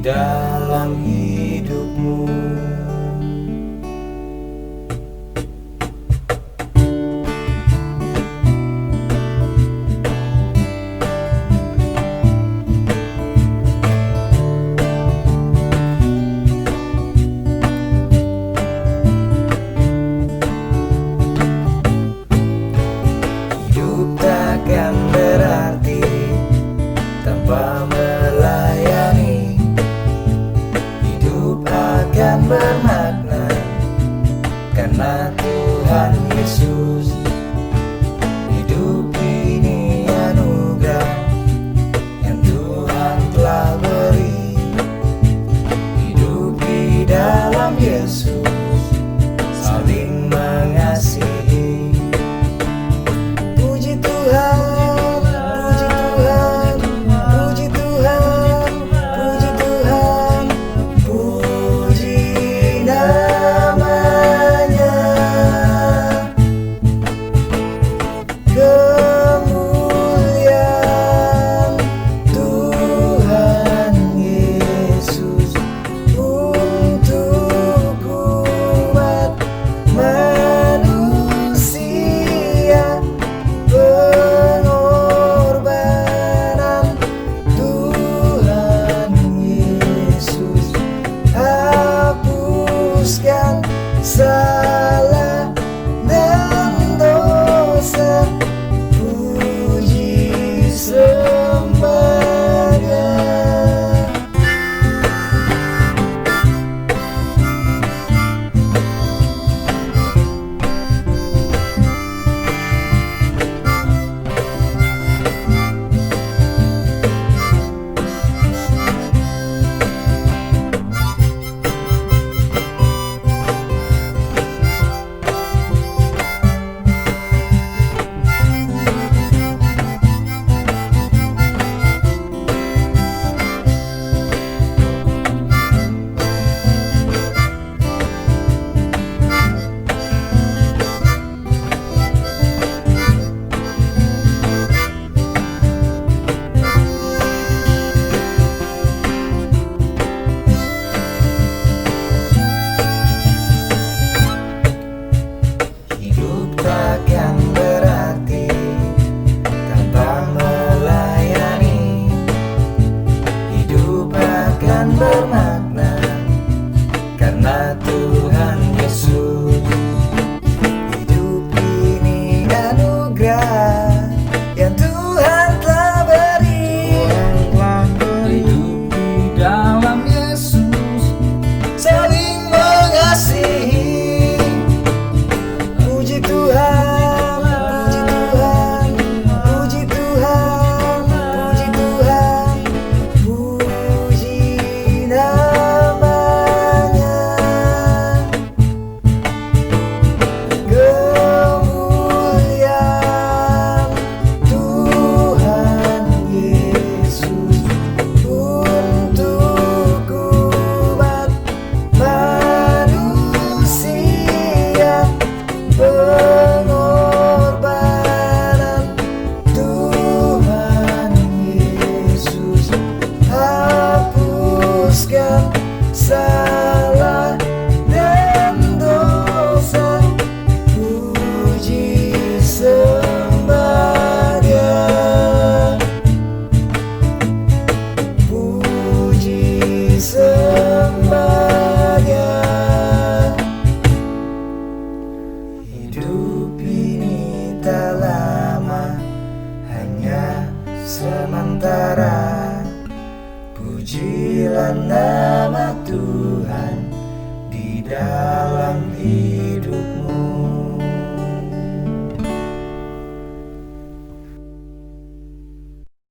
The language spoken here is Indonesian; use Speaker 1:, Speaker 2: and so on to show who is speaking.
Speaker 1: dalam hidupmu. Hidup takkan berarti tanpa melayani. Hidup akan bermakna karena Tuhan Yesus. Hidup ini anugerah yang Tuhan telah beri. Hidup di dalam Yesus, saling mengasihi. Puji Tuhan, puji Tuhan, puji Tuhan, puji Tuhan, puji namanya. Kemuliaan Tuhan Yesus untuk umat manusia. Pengorbanan Tuhan Yesus hapuskan salah dan dosa. Puji sembahnya. Hidup takkan berarti tanpa melayani. Hidup akan bermakna karena Tuhan Yesus. Hidup ini anugerah yang Tuhan telah beri. Hidup di dalam Yesus, saling mengasihi. Puji Tuhan, puji Tuhan, puji Tuhan, puji Tuhan, puji namanya. Kemuliaan Tuhan Yesus untuk umat manusia. Pengorbanan Tuhan Yesus hapuskan salah dan dosa. Puji sembahnya. Puji sembahnya. Hidup ini tak lama, hanya sementara. Pujilah nama Tuhan di dalam hidupmu.